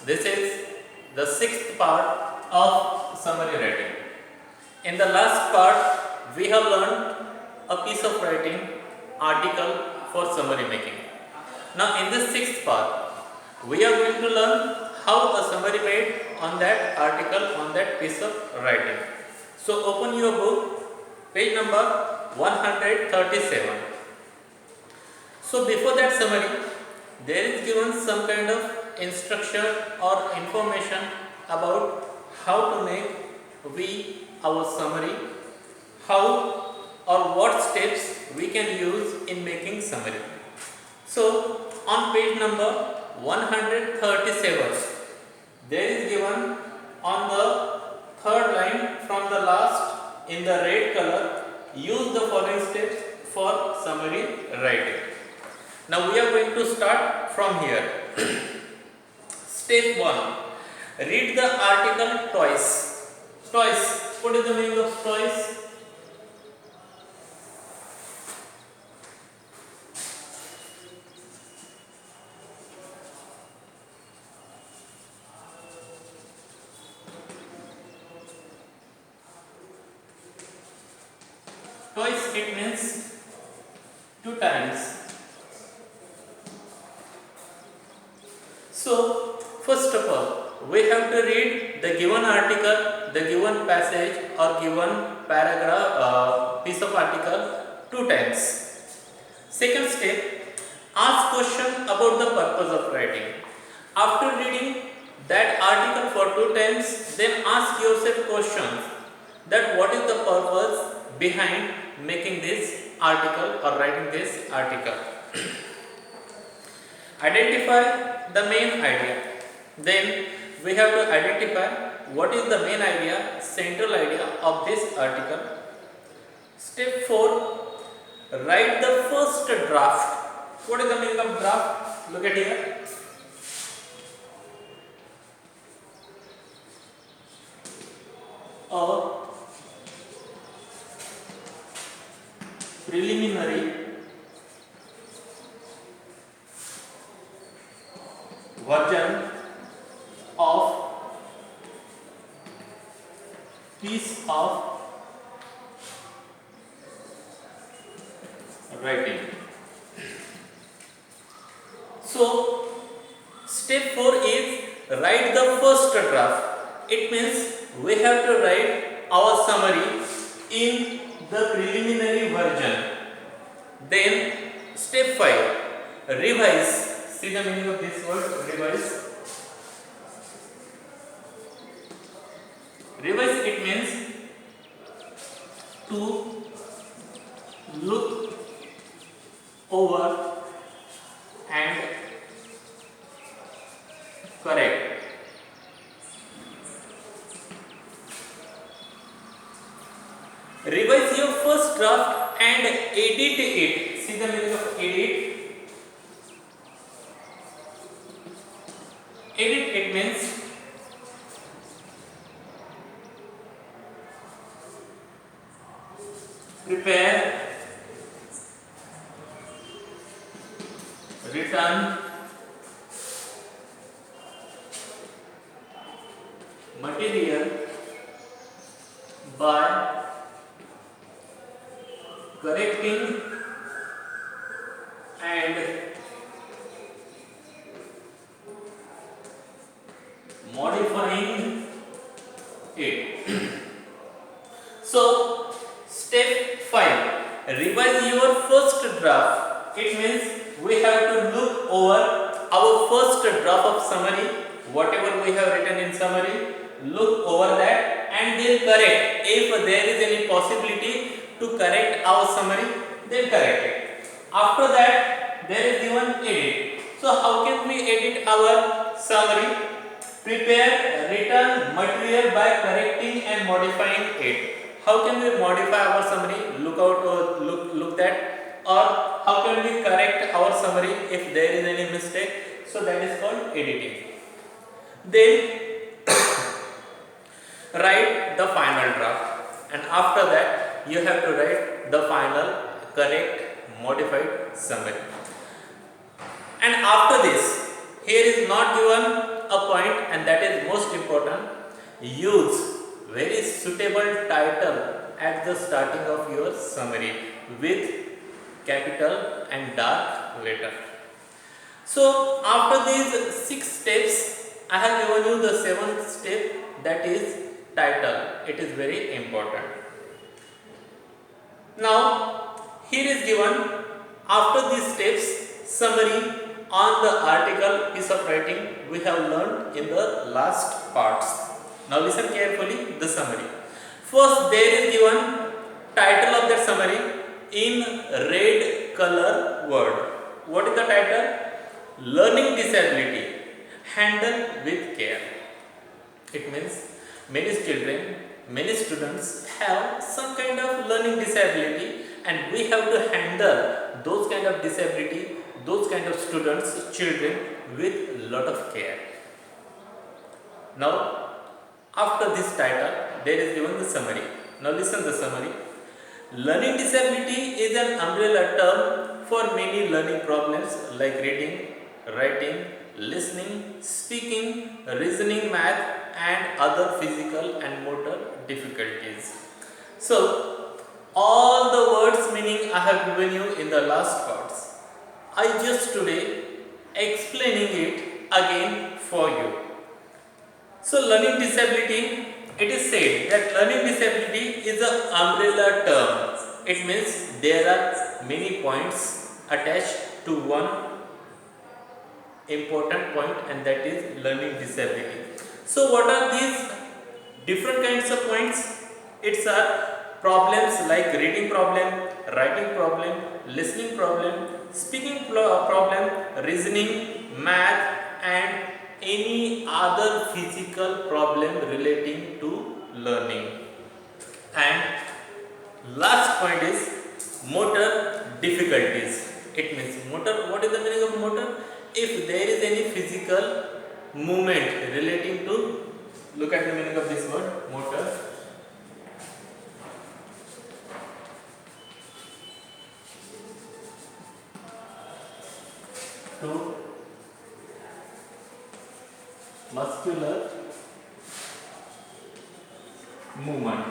This is the sixth part of summary writing. In the last part, we have learned a piece of writing article for summary making. Now, in this sixth part, we are going to learn how a summary made on that article, on that piece of writing. So, open your book, page number 137. So, before that summary, there is given some kind of instruction or information about how to make our summary, how or what steps we can use in making summary. So, on page number 137, there is given on the third line from the last in the red color, use the following steps for summary writing. Now we are going to start from here. Step 1. Read the article twice. Twice. What is the meaning of twice? Twice it means 2 times. So, first of all, we have to read the given article, the given passage or given paragraph, piece of article 2 times. Second step, ask question about the purpose of writing. After reading that article for 2 times, then ask yourself questions that what is the purpose behind making this article or writing this article. Identify the main idea. Then we have to identify what is the main idea, central idea of this article. Step 4. Write the first draft. What is the meaning of draft? Look at here. A preliminary version of piece of writing. So, step 4 is write the first draft. It means we have to write our summary in the preliminary version. Then, step 5, revise. See the meaning of this word, revise. Revise, it means to look over and correct. Revise your first draft and edit it. See the meaning of edit. Edit, it means prepare, return material by correcting and modifying it. So, step 5, revise your first draft. It means we have to look over our first draft of summary, whatever we have written in summary, look over that and then correct. If there is any possibility to correct our summary, then correct it. After that, there is given edit. So, how can we edit our summary? Prepare, return material by correcting and modifying it. How can we modify our summary? Look that, or how can we correct our summary if there is any mistake? So that is called editing. Then write the final draft, and after that you have to write the final correct modified summary. And after this, Here is not given a point, and that is most important. Use very suitable title at the starting of your summary with capital and dark letter. So after these 6 steps, I have given you the 7th step, that is title. It is very important. Now here is given after these steps summary on the article piece of writing we have learned in the last parts. Now listen carefully the summary. First there is given title of that summary in red color word. What is the title? Learning disability handled with care. It means many children, many students have some kind of learning disability, and we have to handle those kind of disability, those kind of students, children with lot of care. Now after this title there is given the summary. Now listen the summary. Learning disability is an umbrella term for many learning problems like reading, writing, listening, speaking, reasoning, math and other physical and motor difficulties. So all the words meaning I have given you in the last parts. I just today explaining it again for you. So learning disability, it is said that learning disability is an umbrella term. It means there are many points attached to one important point, and that is learning disability. So what are these different kinds of points? It's are problems like reading problem, writing problem, listening problem, speaking problem, reasoning, math and any other physical problem relating to learning. And last point is motor difficulties. It means motor, what is the meaning of motor? If there is any physical movement relating to, look at the meaning of this word, motor. To muscular movement.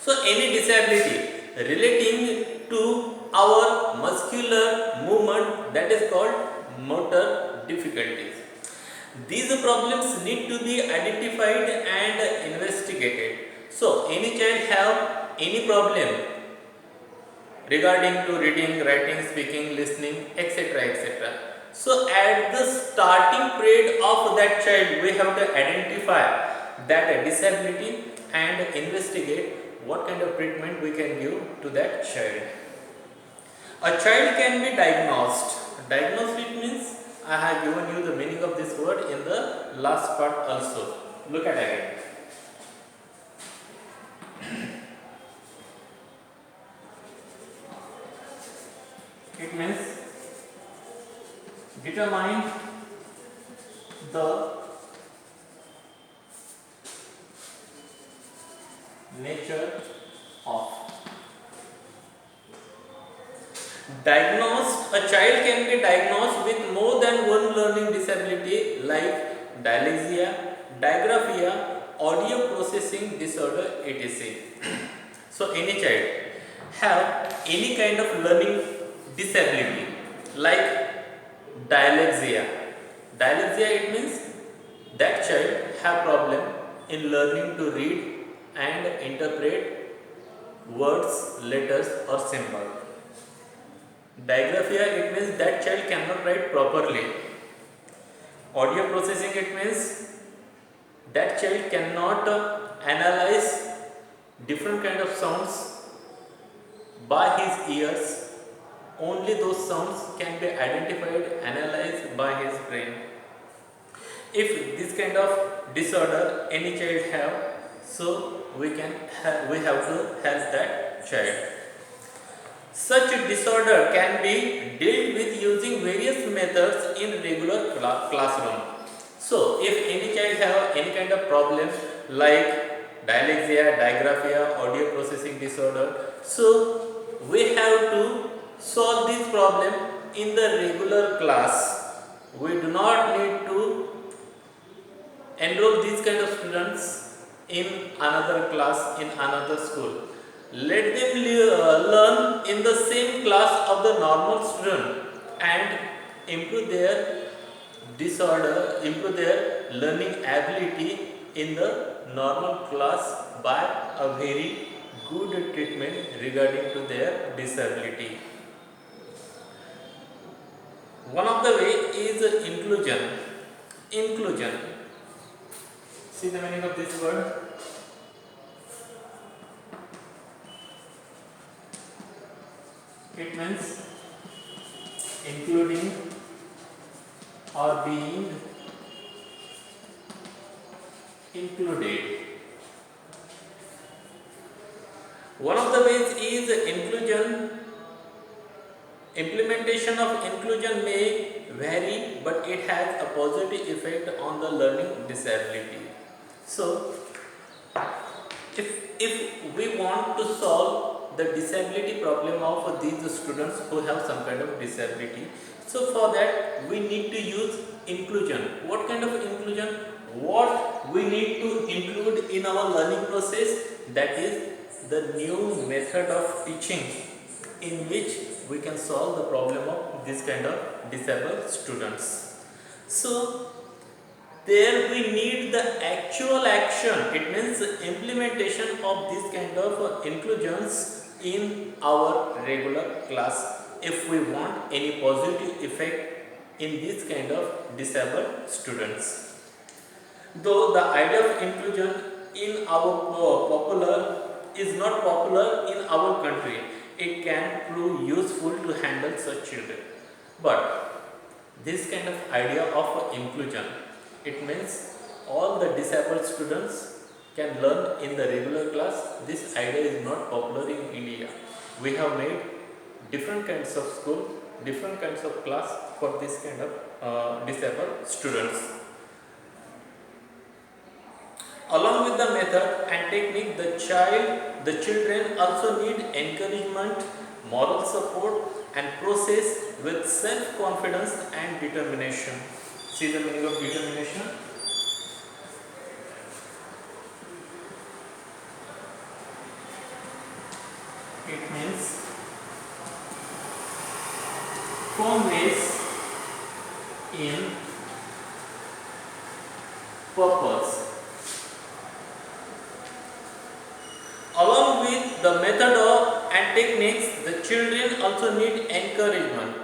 So any disability relating to our muscular movement, that is called motor difficulties. These problems need to be identified and investigated. So any child have any problem regarding to reading, writing, speaking, listening, etc., etc. So at the starting period of that child, we have to identify that disability and investigate what kind of treatment we can give to that child. A child can be diagnosed. Diagnosed, it means I have given you the meaning of this word in the last part also. Look at again. It means determine the nature of. Diagnosed, a child can be diagnosed with more than one learning disability like dyslexia, dygraphia, audio processing disorder, etc. So any child have any kind of learning disability like dyslexia. Dyslexia, it means that child have problem in learning to read and interpret words, letters or symbols. Dygraphia, it means that child cannot write properly. Audio processing, it means that child cannot analyze different kind of sounds by his ears. Only those sounds can be identified, analyzed by his brain. If this kind of disorder any child have, so we have to help that child. Such disorder can be dealt with using various methods in regular classroom. So if any child have any kind of problem like dyslexia, dygraphia, audio processing disorder, so we have to solve this problem in the regular class. We do not need to enroll these kind of students in another class, in another school. Let them learn in the same class of the normal student and improve their improve their learning ability in the normal class by a very good treatment regarding to their disability. One of the way is inclusion. Inclusion. See the meaning of this word? It means including or being included. One of the ways is inclusion. Implementation of inclusion may vary, but it has a positive effect on the learning disability. So, if we want to solve the disability problem of these students who have some kind of disability, so for that we need to use inclusion. What kind of inclusion? What we need to include in our learning process, that is the new method of teaching in which we can solve the problem of this kind of disabled students. So there we need the actual action. It means implementation of this kind of inclusions in our regular class if we want any positive effect in this kind of disabled students. Though the idea of inclusion in our is not popular in our country, it can prove useful to handle such children. But this kind of idea of inclusion, it means all the disabled students can learn in the regular class. This idea is not popular in India. We have made different kinds of school, different kinds of class for this kind of disabled students. Along with the method and technique, the children also need encouragement, moral support and process with self-confidence and determination. See the meaning of determination? It means firmness in purpose. Along with the method and techniques, the children also need encouragement.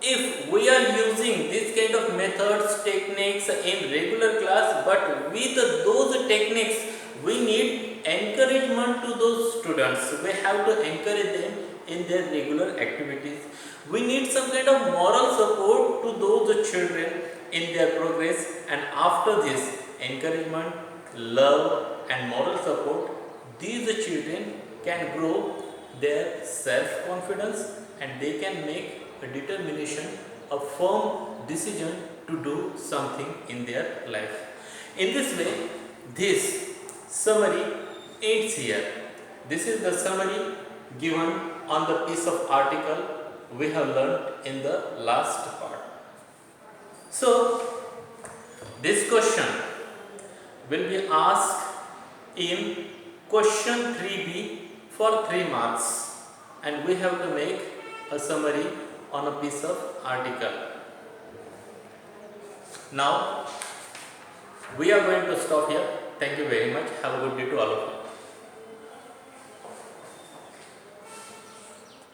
If we are using this kind of methods, techniques in regular class, but with those techniques, we need encouragement to those students. We have to encourage them in their regular activities. We need some kind of moral support to those children in their progress, and after this encouragement, love and moral support, these children can grow their self-confidence and they can make a determination, a firm decision to do something in their life. In this way, this summary ends here. This is the summary given on the piece of article we have learned in the last part. So, this question will be asked in question 3B for 3 marks, and we have to make a summary on a piece of article. Now, we are going to stop here. Thank you very much. Have a good day to all of you.